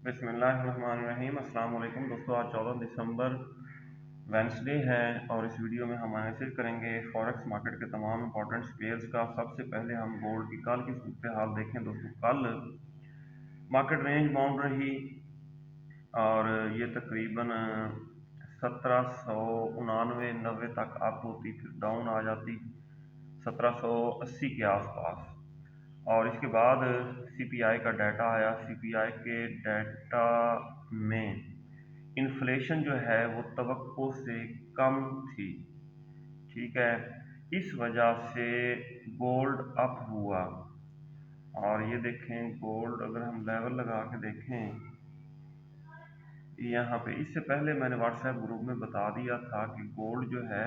बिस्मिल्लाहिर्रहमानिर्रहीम। अस्सलाम वालेकुम दोस्तों, आज 14 दिसंबर वेंसडे है और इस वीडियो में हम एनालिसिस करेंगे फॉरेक्स मार्केट के तमाम इंपॉर्टेंट पेयर्स का। सबसे पहले हम गोल्ड की कल की सूरत हाल देखें दोस्तों। कल मार्केट रेंज बाउंड रही और ये तकरीबन 1799 तक अप होती, फिर डाउन आ जाती 1780 के आसपास। और इसके बाद सीपीआई का डाटा आया। सीपीआई के डाटा में इन्फ्लेशन जो है वो तवक्को से कम थी, ठीक है। इस वजह से गोल्ड अप हुआ। और ये देखें, गोल्ड अगर हम लेवल लगा के देखें यहाँ पे, इससे पहले मैंने व्हाट्सएप ग्रुप में बता दिया था कि गोल्ड जो है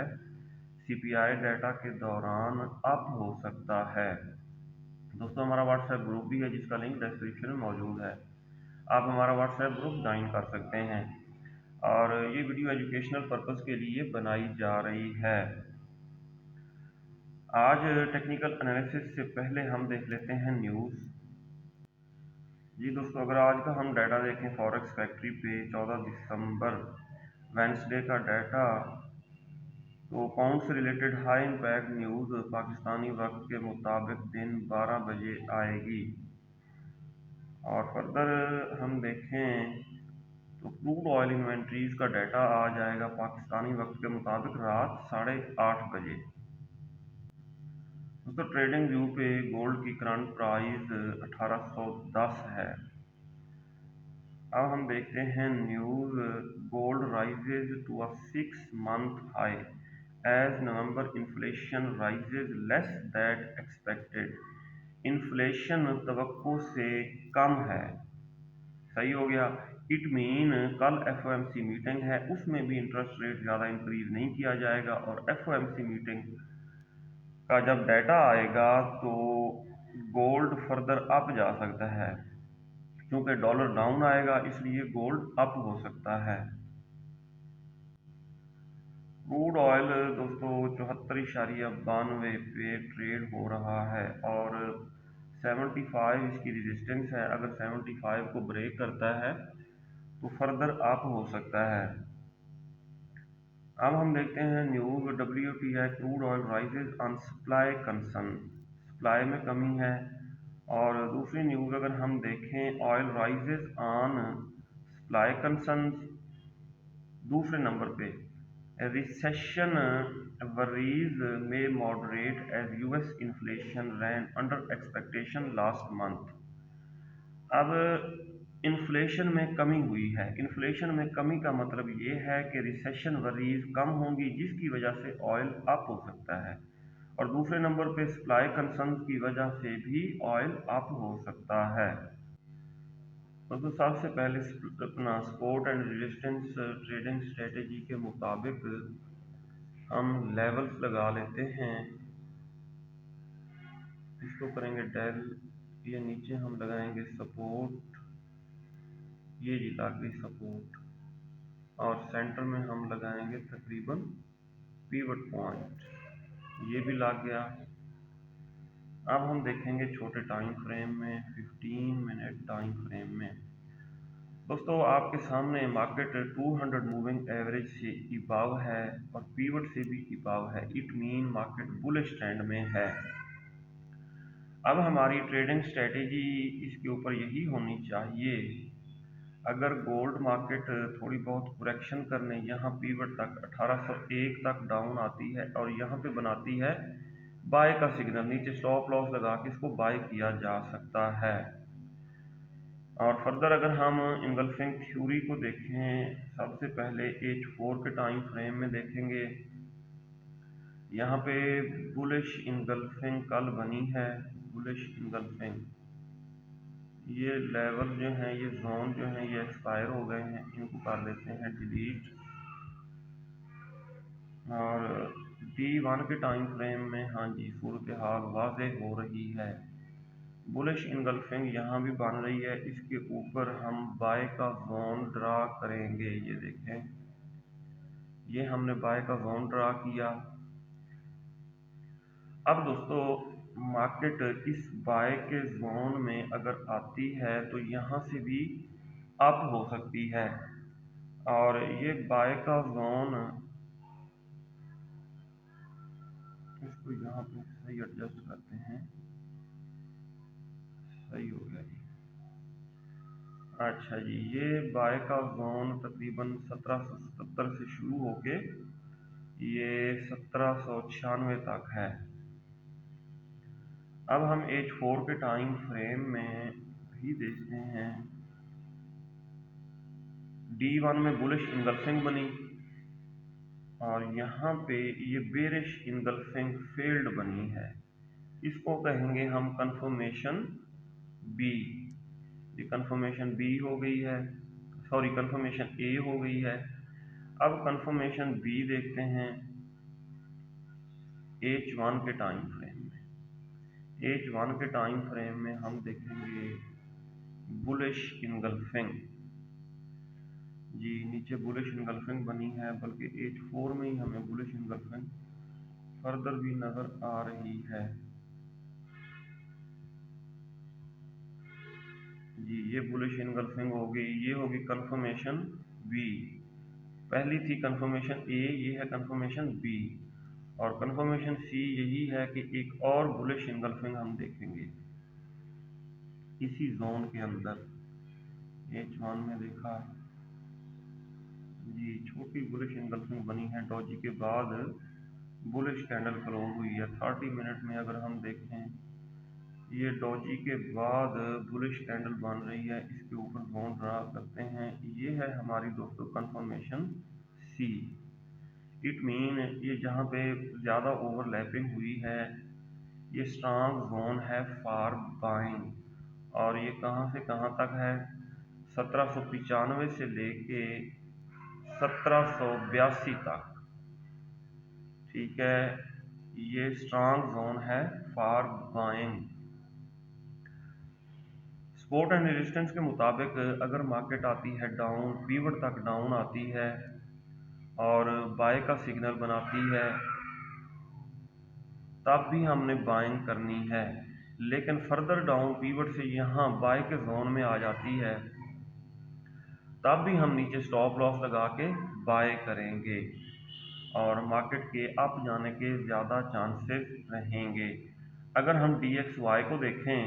सीपीआई डाटा के दौरान अप हो सकता है। दोस्तों, हमारा व्हाट्सएप ग्रुप भी है जिसका लिंक डिस्क्रिप्शन में मौजूद है। आप हमारा व्हाट्सएप ग्रुप ज्वाइन कर सकते हैं। और ये वीडियो एजुकेशनल पर्पस के लिए बनाई जा रही है। आज टेक्निकल एनालिसिस से पहले हम देख लेते हैं न्यूज़। जी दोस्तों, अगर आज का हम डाटा देखें फॉरेक्स फैक्ट्री पे 14 दिसंबर वेंसडे का डाटा, तो पाउंड से related high impact news Pakistani वक्त के मुताबिक दिन 12 बजे आएगी। और फर्दर हम देखें तो क्रूड ऑयल इन्वेंट्रीज का डाटा आ जाएगा पाकिस्तानी वक्त के मुताबिक रात 8:30 बजे। दोस्तों, ट्रेडिंग व्यू पे गोल्ड की करंट प्राइस 1810 है। अब हम देखते हैं news. Gold rises to a 6 month high as November inflation rises less that expected. Inflation तवक्को से कम है, सही हो गया। इट मीन कल एफओएमसी मीटिंग है, उसमें भी इंटरेस्ट रेट ज़्यादा इंक्रीज नहीं किया जाएगा। और एफओएमसी मीटिंग का जब डाटा आएगा तो गोल्ड फर्दर अप जा सकता है, क्योंकि डॉलर डाउन आएगा इसलिए गोल्ड अप हो सकता है। क्रूड ऑयल दोस्तों 74.92 पे ट्रेड हो रहा है और 75 इसकी रेजिस्टेंस है। अगर 75 को ब्रेक करता है तो फर्दर अप हो सकता है। अब हम देखते हैं news. WTI crude oil rises on supply concern, supply में कमी है। और दूसरी न्यूज़ अगर हम देखें, oil rises on supply concern दूसरे नंबर पे। रिसेशन वरीज में मॉडरेट एज यूएस इन्फ्लेशन रैन अंडर एक्सपेक्टेशन लास्ट मंथ। अब इन्फ्लेशन में कमी हुई है। इन्फ्लेशन में कमी का मतलब ये है कि रिसेशन वरीज कम होंगी, जिसकी वजह से ऑयल अप हो सकता है। और दूसरे नंबर पे सप्लाई कंसर्न की वजह से भी ऑयल अप हो सकता है। तो सबसे पहले अपना support and resistance trading strategy के मुताबिक हम लेवल्स लगा लेते हैं। इसको करेंगे डेल, ये नीचे हम लगाएंगे सपोर्ट, ये जी लग गई सपोर्ट। और सेंटर में हम लगाएंगे तकरीबन पिवट पॉइंट, ये भी लग गया। अब हम देखेंगे छोटे टाइम फ्रेम में, 15 मिनट टाइम फ्रेम में। दोस्तों, आपके सामने मार्केट 200 मूविंग एवरेज से इबाव है और पिवट से भी इबाव है। It mean market bullish trend में है। अब हमारी ट्रेडिंग स्ट्रेटेजी इसके ऊपर यही होनी चाहिए। अगर गोल्ड मार्केट थोड़ी बहुत करेक्शन करने यहाँ पिवट तक 1801 तक डाउन आती है और यहाँ पे बनाती है बाय का सिग्नल, नीचे स्टॉप लॉस लगा के इसको बाय किया जा सकता है। और फर्दर अगर हम इंगल्फिंग थ्योरी को देखें, सबसे पहले H4 के टाइम फ्रेम में देखेंगे। यहाँ पे बुलिश इंगल्फिंग कल बनी है, बुलिश इंगल्फिंग। ये लेवल जो हैं, ये जोन जो हैं, ये एक्सपायर हो गए हैं, इनको कर देते हैं डिलीट। और D1 के टाइम फ्रेम में हाँ जी सूरत हाल वाज़ेह हो रही है। बुलिश इनगल्फिंग यहाँ भी बन रही है। इसके ऊपर हम बाय का जोन ड्रा करेंगे। ये देखें, ये हमने बाय का जोन ड्रा किया। अब दोस्तों, मार्केट इस बाय के जोन में अगर आती है तो यहाँ से भी अप हो सकती है। और ये बाय का जोन, इसको यहाँ पे सही एडजस्ट करते हैं, सही हो गया जी। अच्छा जी, ये बाय का जोन तकरीबन 1777 से शुरू होके ये 1796 तक है। अब हम H4 के टाइम फ्रेम में भी देखते हैं। D1 में बुलिश इंगल्फिंग बनी और यहाँ पे ये बेरिश इंगल्फिंग फेल्ड बनी है। इसको कहेंगे हम कंफर्मेशन बी। ये कंफर्मेशन बी हो गई है, सॉरी कंफर्मेशन ए हो गई है। अब कंफर्मेशन बी देखते हैं H1 के टाइम फ्रेम में। H1 के टाइम फ्रेम में हम देखेंगे बुलिश इंगल्फिंग जी, नीचे बुलिश इंगल्फिंग बनी है, बल्कि H4 में ही हमें बुलिश इंगल्फिंग फर्दर भी नजर आ रही है जी। ये बुलिश इंगल्फिंग हो गई, ये होगी कंफर्मेशन बी। पहली थी कंफर्मेशन ए, ये है कंफर्मेशन बी। और कंफर्मेशन सी यही है कि एक और बुलिश इंगल्फिंग हम देखेंगे इसी जोन के अंदर। H1 में देखा जी, छोटी बुलिश इंगल्फिंग बनी है। डॉजी के बाद बुलिश कैंडल क्लोज हुई है 30 मिनट में। अगर हम देखें, ये डॉजी के बाद बुलिश कैंडल बन रही है, इसके ऊपर जोन ड्रा करते हैं। ये है हमारी दोस्तों कंफर्मेशन सी। इट मीन ये जहाँ पे ज़्यादा ओवरलैपिंग हुई है, ये स्ट्रांग जोन है फॉर बाइंग। और ये कहाँ से कहाँ तक है, 1795 से लेके 1782 तक। ठीक है, ये स्ट्रांग जोन है for buying. Support and resistance के मुताबिक अगर मार्केट आती है डाउन, पीवट तक डाउन आती है और बाय का सिग्नल बनाती है, तब भी हमने बाइंग करनी है। लेकिन फर्दर डाउन पीवट से यहाँ बाय के जोन में आ जाती है, तब भी हम नीचे स्टॉप लॉस लगा के बाय करेंगे और मार्केट के अप जाने के ज़्यादा चांसेस रहेंगे। अगर हम DXY को देखें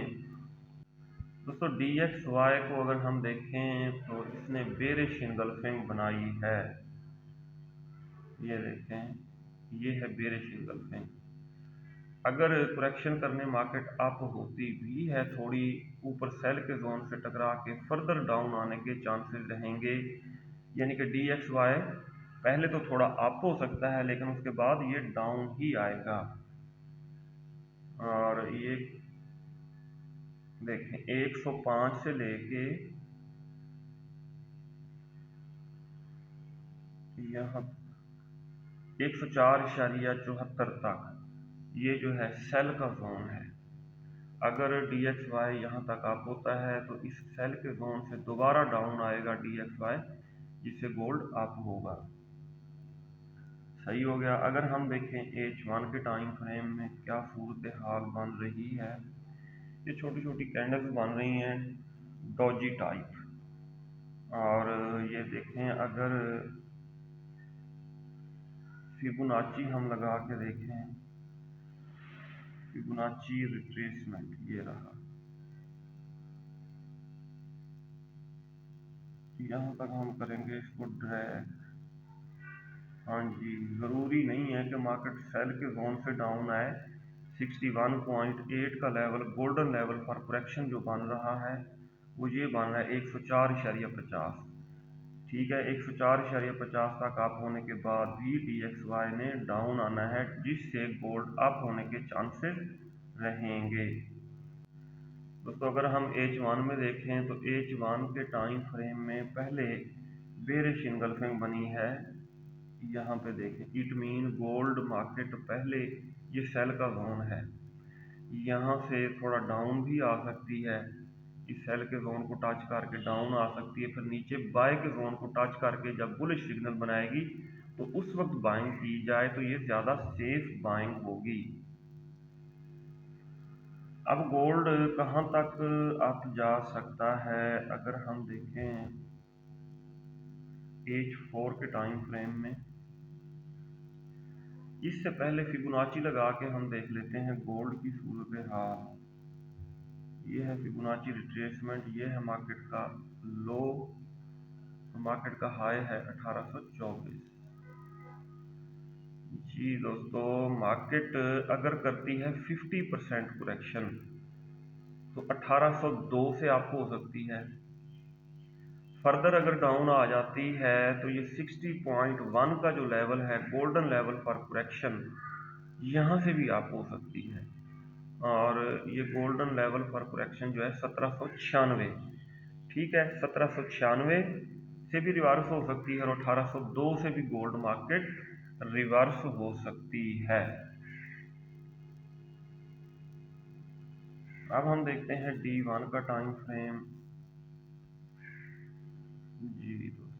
दोस्तों, DXY को अगर हम देखें तो इसने बेरिश इंगल्फिंग बनाई है। ये देखें, ये है बेरिश इंगल्फिंग। अगर करेक्शन करने मार्केट अप होती भी है थोड़ी, ऊपर सेल के जोन से टकरा के फर्दर डाउन आने के चांसेस रहेंगे। यानी कि DXY पहले तो थोड़ा अप हो सकता है, लेकिन उसके बाद ये डाउन ही आएगा। और ये देखें 105 से लेके यहाँ 104.74 तक ये जो है सेल का जोन है। अगर DXY यहाँ तक अप होता है तो इस सेल के जोन से दोबारा डाउन आएगा DXY, जिससे गोल्ड अप होगा। सही हो गया। अगर हम देखें H1 के टाइम फ्रेम में क्या सूरत हाल बन रही है, ये छोटी छोटी कैंडल्स बन रही हैं डॉजी टाइप। और ये देखें, अगर फिबोनाची हम लगा के देखें, फिबोनाची रिट्रेसमेंट ये रहा, यहाँ तक हम करेंगे इसको ड्रैग। हाँ जी, ज़रूरी नहीं है कि मार्केट सेल के जोन से डाउन आए। 61.8 का level, golden level for correction जो बन रहा है वो ये बन रहा है 104.50। ठीक है, 104.50 तक अप होने के बाद भी DXY ने डाउन आना है, जिससे गोल्ड अप होने के चांसेस रहेंगे। दोस्तों अगर हम H1 में देखें तो H1 के टाइम फ्रेम में पहले बेरिश इंगल्फिंग बनी है। यहाँ पे देखें, इट मीन गोल्ड मार्केट पहले, ये सेल का जोन है, यहाँ से थोड़ा डाउन भी आ सकती है, इस सेल के जोन को टच करके डाउन आ सकती है, फिर नीचे बाय के जोन को टच करके जब बुलिश सिग्नल बनाएगी तो उस वक्त बाइंग की जाए तो ये ज़्यादा सेफ बाइंग होगी। अब गोल्ड कहाँ तक आप जा सकता है, अगर हम देखें H4 के टाइम फ्रेम में। इससे पहले फिबोनाची लगा के हम देख लेते हैं गोल्ड की सूरत हाल। ये है फिबोनाची रिट्रेसमेंट, ये है मार्केट का लो, मार्केट का हाई है 1824। जी दोस्तों, मार्केट अगर करती है 50% करेक्शन तो 1802 से आपको हो सकती है। फर्दर अगर डाउन आ जाती है तो ये 60.1 का जो लेवल है गोल्डन लेवल फॉर करेक्शन, यहाँ से भी आप हो सकती है। और ये गोल्डन लेवल फॉर करेक्शन जो है 1796, ठीक है, 1796 से भी रिवर्स हो सकती है और 1802 से भी गोल्ड मार्केट रिवर्स हो सकती है। अब हम देखते हैं D1 का टाइम फ्रेम। जी दोस्तों,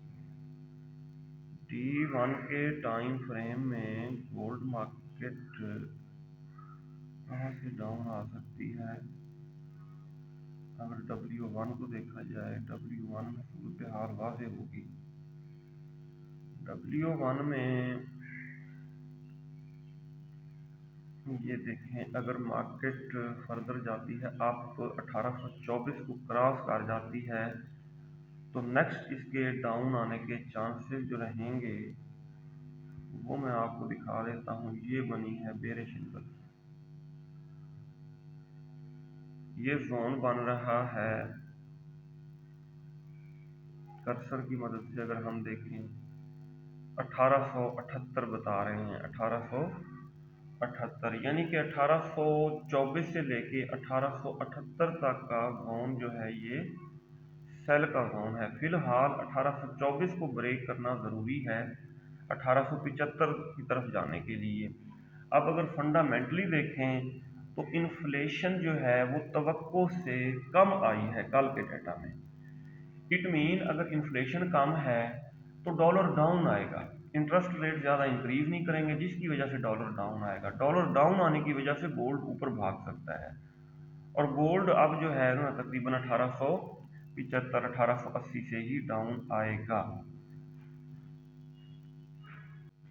D1 के टाइम फ्रेम में गोल्ड मार्केट कहाँ से डाउन आ सकती है। अगर W1 को देखा जाए, W1 में सूरत हाल वाज़ेह होगी। W1 में ये देखें, अगर मार्केट फर्दर जाती है आप 1824 को क्रॉस कर जाती है तो नेक्स्ट इसके डाउन आने के चांसेस जो रहेंगे वो मैं आपको दिखा देता हूँ। ये बनी है बेरिश इंगल्फ, ये जोन बन रहा है कर्सर की मदद से। अगर हम देखें 1878 बता रहे हैं, 1878, यानी कि 1824 से लेके 1878 तक का जोन जो है ये सेल का जोन है। फिलहाल 1824 को ब्रेक करना ज़रूरी है 1875 की तरफ जाने के लिए। अब अगर फंडामेंटली देखें तो इन्फ्लेशन जो है वो तवक्को से कम आई है कल के डेटा में। इट मीन अगर इन्फ्लेशन कम है तो डॉलर डाउन आएगा, इंटरेस्ट रेट ज़्यादा इंक्रीज नहीं करेंगे जिसकी वजह से डॉलर डाउन आएगा। डॉलर डाउन आने की वजह से गोल्ड ऊपर भाग सकता है और गोल्ड अब जो है ना तकरीबन 1875 1880 से ही डाउन आएगा।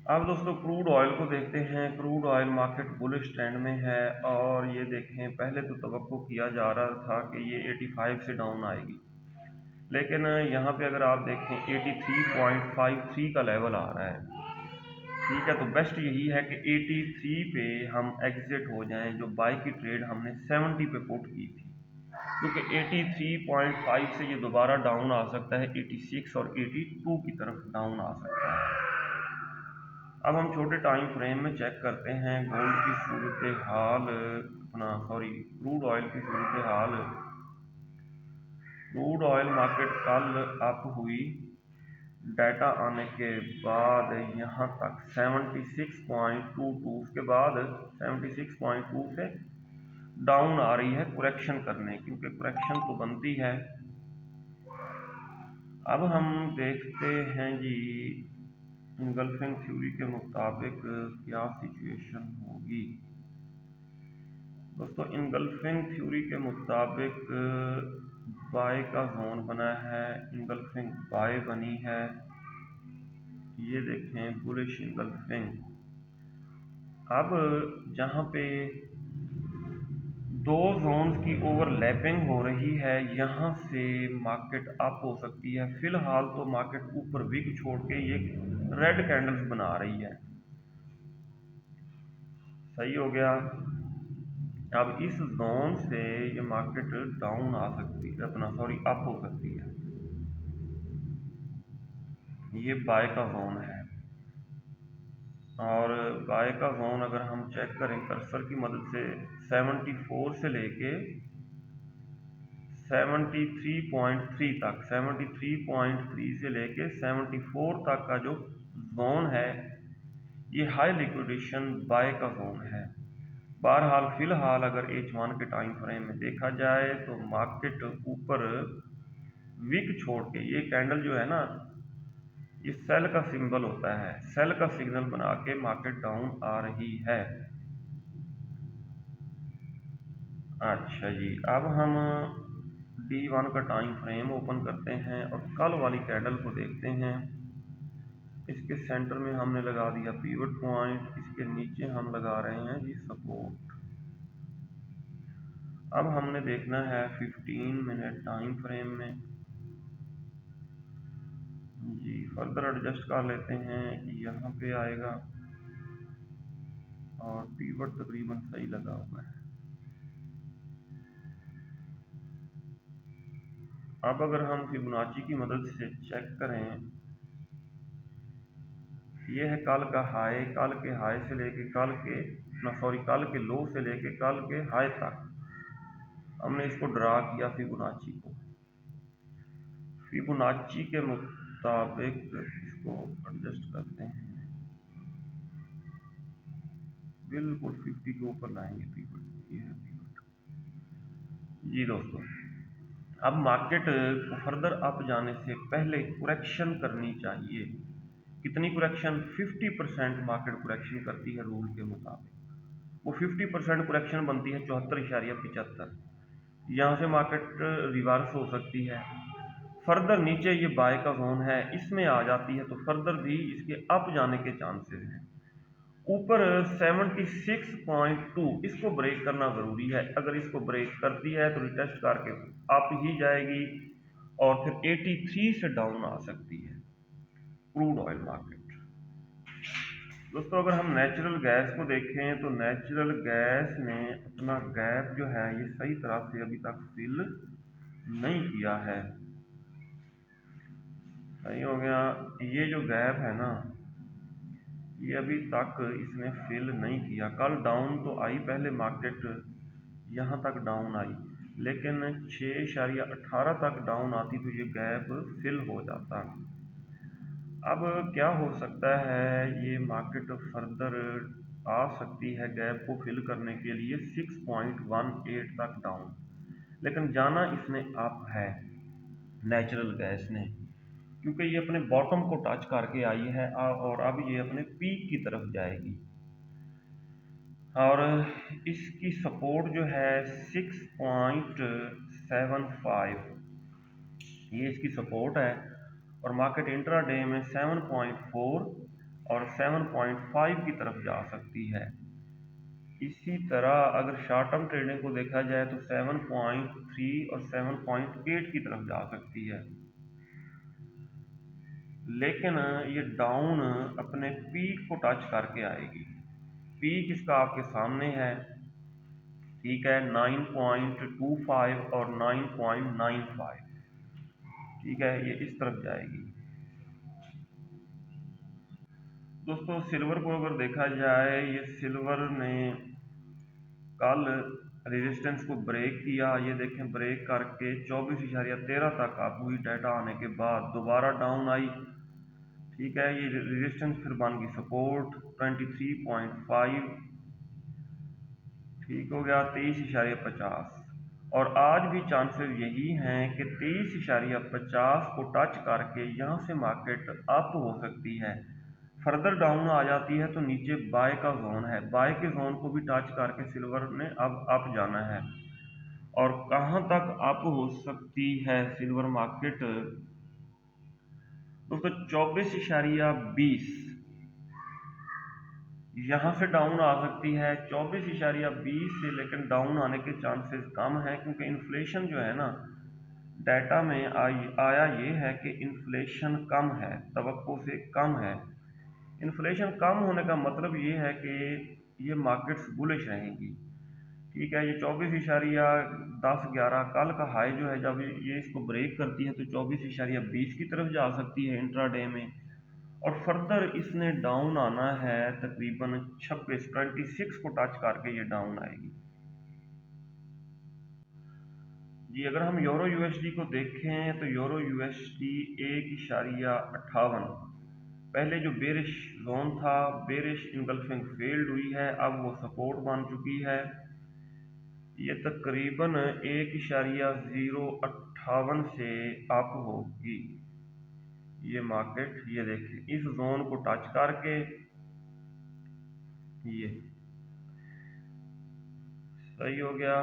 अब दोस्तों क्रूड ऑयल को देखते हैं। Crude oil market bullish trend में है और ये देखें, पहले तो तवक्को किया जा रहा था कि ये 85 से डाउन आएगी, लेकिन यहाँ पे अगर आप देखें 83.53 का लेवल आ रहा है। ठीक है, तो बेस्ट यही है कि 83 पे हम एग्जिट हो जाएं। जो बाई की ट्रेड हमने 70 पे पुट की थी, क्योंकि 83.5 से ये दोबारा डाउन आ सकता है 86 और 82 की तरफ डाउन आ सकता है। अब हम छोटे टाइम फ्रेम में चेक करते हैं गोल्ड की सूरत हाल, क्रूड ऑयल की सूरत हाल। क्रूड ऑयल मार्केट कल अप हुई, डाटा आने के बाद यहाँ तक 76.22, उसके बाद 76.2 से डाउन आ रही है करेक्शन करने, क्योंकि करेक्शन तो बनती है। अब हम देखते हैं जी इनगल्फिंग थ्योरी के मुताबिक क्या सिचुएशन होगी। दोस्तों इनगल्फिंग थ्योरी के मुताबिक बाय का जोन बना है, इनगल्फिंग बाय बनी है। ये देखें बुलिश इनगल्फिंग। अब जहाँ पे दो जोन्स की ओवरलैपिंग हो रही है, यहाँ से मार्केट अप हो सकती है। फिलहाल तो मार्केट ऊपर विक छोड़ के ये रेड कैंडल्स बना रही है। सही हो गया। अब इस जोन से ये मार्केट डाउन आ सकती है, अप हो सकती है। ये बाय का जोन है और बाय का जोन अगर हम चेक करें कर्सर की मदद से 74 से लेके 73.3 तक, 73.3 से लेके 74 तक का जो जोन है ये हाई लिक्विडेशन बाय का जोन है। बहरहाल फिलहाल अगर H1 के टाइम फ्रेम में देखा जाए तो मार्केट ऊपर विक छोड़ के, ये कैंडल जो है ना ये सेल का सिंबल होता है, सेल का सिग्नल बना के मार्केट डाउन आ रही है। अच्छा जी, अब हम D1 का टाइम फ्रेम ओपन करते हैं और कल वाली कैंडल को देखते हैं। इसके सेंटर में हमने लगा दिया पिवट पॉइंट, इसके नीचे हम लगा रहे हैं जी सपोर्ट। अब हमने देखना है 15 मिनट टाइम फ्रेम में जी। फर्दर एडजस्ट कर लेते हैं, यहाँ पे आएगा और पिवट तकरीबन सही लगा हुआ है। अब अगर हम फिबोनाची की मदद से चेक करें, ये है कल का हाई, कल के हाई से लेके कल के लो से लेके कल के हाई तक हमने इसको ड्रा किया फिबोनाची को। फिबोनाची के मुताबिक इसको एडजस्ट करते हैं, बिल्कुल 50 के ऊपर लाएंगे पिवट। ये है पिवट जी दोस्तों। अब मार्केट को फर्दर अप जाने से पहले करेक्शन करनी चाहिए। कितनी करेक्शन? 50% मार्केट करेक्शन करती है रूल के मुताबिक। वो 50% करेक्शन बनती है 74.75। यहाँ से मार्केट रिवर्स हो सकती है। फर्दर नीचे ये बाय का जोन है, इसमें आ जाती है तो फर्दर भी इसके अप जाने के चांसेस हैं। ऊपर 76.2 इसको ब्रेक करना ज़रूरी है। अगर इसको ब्रेक करती है तो रिटेस्ट करके अप ही जाएगी और फिर 83 से डाउन आ सकती है क्रूड ऑयल मार्केट। दोस्तों अगर हम नेचुरल गैस को देखें तो नेचुरल गैस ने अपना गैप जो है ये सही तरह से अभी तक फिल नहीं किया है। सही हो गया। ये जो गैप है ना, ये अभी तक इसने फिल नहीं किया। कल डाउन तो आई, पहले मार्केट यहाँ तक डाउन आई, लेकिन 6.18 तक डाउन आती तो ये गैप फिल हो जाता। अब क्या हो सकता है, ये मार्केट फर्दर आ सकती है गैप को फिल करने के लिए 6.18 तक डाउन, लेकिन जाना इसने अप है नेचुरल गैस ने, क्योंकि ये अपने बॉटम को टच करके आई है और अब ये अपने पीक की तरफ जाएगी। और इसकी सपोर्ट जो है 6.75, ये इसकी सपोर्ट है। और मार्केट इंट्रा डे में 7.4 और 7.5 की तरफ जा सकती है। इसी तरह अगर शॉर्ट टर्म ट्रेडिंग को देखा जाए तो 7.3 और 7.8 की तरफ जा सकती है। लेकिन ये डाउन अपने पीक को टच करके आएगी। पीक इसका आपके सामने है, ठीक है, 9.25 और 9.95, ठीक है, ये इस तरफ जाएगी। दोस्तों सिल्वर को अगर देखा जाए, ये सिल्वर ने कल रेजिस्टेंस को ब्रेक किया, ये देखें ब्रेक करके 24.13 तक आप हुई डाटा आने के बाद दोबारा डाउन आई, ठीक है। ये रेजिस्टेंस फिर बन गई सपोर्ट 23.5, ठीक हो गया 23.50। और आज भी चांसेस यही हैं कि 23.50 को टच करके यहाँ से मार्केट अप हो सकती है। फर्दर डाउन आ जाती है तो नीचे बाय का जोन है, बाय के जोन को भी टच करके सिल्वर ने अब अप जाना है। और कहाँ तक अप हो सकती है सिल्वर मार्केट? दोस्तों 24.20 यहाँ से डाउन आ सकती है 24.20 से, लेकिन डाउन आने के चांसेस कम है, क्योंकि इन्फ्लेशन जो है ना, डाटा में आया ये है कि इन्फ्लेशन कम है, तवक्को से कम है। इन्फ्लेशन कम होने का मतलब ये है कि ये मार्केट्स बुलिश रहेंगी, ठीक है। ये 24.10-11 कल का हाई जो है, जब ये इसको ब्रेक करती है तो 24.20 की तरफ जा सकती है इंट्राडे में। और फर्दर इसने डाउन आना है तकरीबन 26 को टच करके ये डाउन आएगी जी। अगर हम यूरो यूएसडी को देखें तो यूरो यूएसडी 1.58, पहले जो बेरिश जोन था, बेरिश इनगल्फिंग फेल्ड हुई है, अब वो सपोर्ट बन चुकी है। ये तकरीबन 1.058 से अप होगी ये मार्केट। ये देखिए इस जोन को टच करके ये सही हो गया।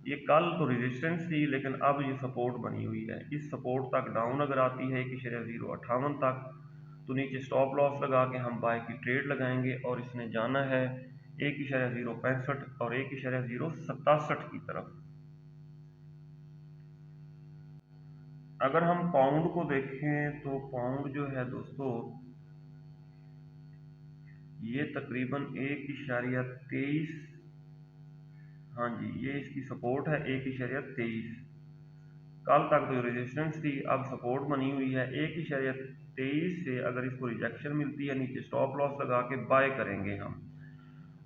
ये कल तो रेजिस्टेंस थी लेकिन अब ये सपोर्ट बनी हुई है। इस सपोर्ट तक डाउन अगर आती है 1.058 तक तो नीचे स्टॉप लॉस लगा के हम बाय की ट्रेड लगाएंगे और इसने जाना है 1.065 और 1.067 की तरफ। अगर हम पाउंड को देखें तो पाउंड जो है दोस्तों ये तकरीबन 1.23, हाँ जी ये इसकी सपोर्ट है 1.23। कल तक तो रेजिस्टेंस थी, अब सपोर्ट बनी हुई है 1.23 से। अगर इसको रिजेक्शन मिलती है नीचे स्टॉप लॉस लगा के बाय करेंगे हम।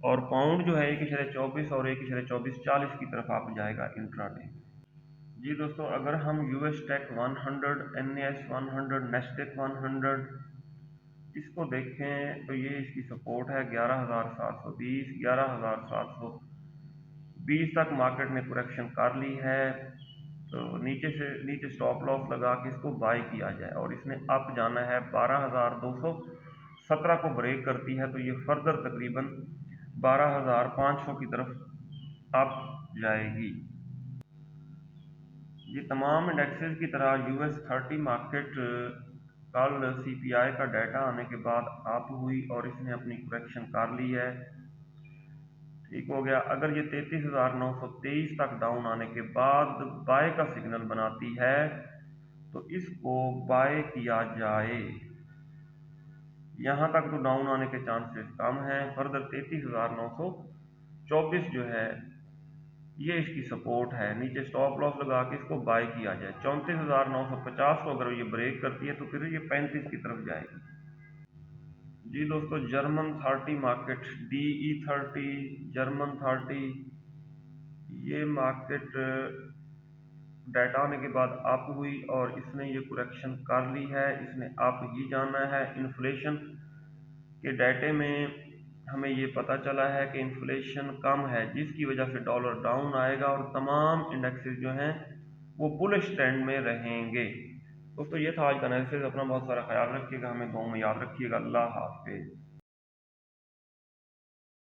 और पाउंड जो है 1.24 और 1.2440 की तरफ आप जाएगा इंट्राडे। जी दोस्तों, अगर हम यूएस टेक 100, एनएस 100, नेस्टेक 100 इसको देखें तो ये इसकी सपोर्ट है 11,720, 11,720 तक मार्केट ने करेक्शन कर ली है। तो नीचे स्टॉप लॉस लगा के इसको बाय किया जाए और इसने अप जाना है 12,217 को ब्रेक करती है तो ये फर्दर तकरीबन 12,500 की तरफ अप जाएगी। ये तमाम इंडेक्सेस की तरह यूएस 30 मार्केट कल सीपीआई का डाटा आने के बाद अप हुई और इसने अपनी करेक्शन कर ली है, ठीक हो गया। अगर ये 33,923 तक डाउन आने के बाद बाय का सिग्नल बनाती है तो इसको बाय किया जाए। यहाँ तक तो डाउन आने के चांसेस कम हैं। फर्दर 33,924 जो है ये इसकी सपोर्ट है, नीचे स्टॉप लॉस लगा के इसको बाय किया जाए। 34,950 को अगर ये ब्रेक करती है तो फिर ये 35 की तरफ जाएगी। जी दोस्तों, जर्मन 30 मार्केट DE30 जर्मन 30 ये मार्केट डाटा आने के बाद अप हुई और इसने ये करेक्शन कर ली है, इसने अप ही जाना है। इन्फ्लेशन के डाटे में हमें ये पता चला है कि इन्फ्लेशन कम है जिसकी वजह से डॉलर डाउन आएगा और तमाम इंडेक्सेस जो हैं वो बुलिश ट्रेंड में रहेंगे। दोस्तों ये था आज का एनालिसिस। अपना बहुत सारा ख्याल रखिएगा, हमें दुआ में याद रखिएगा। अल्लाह हाफिज।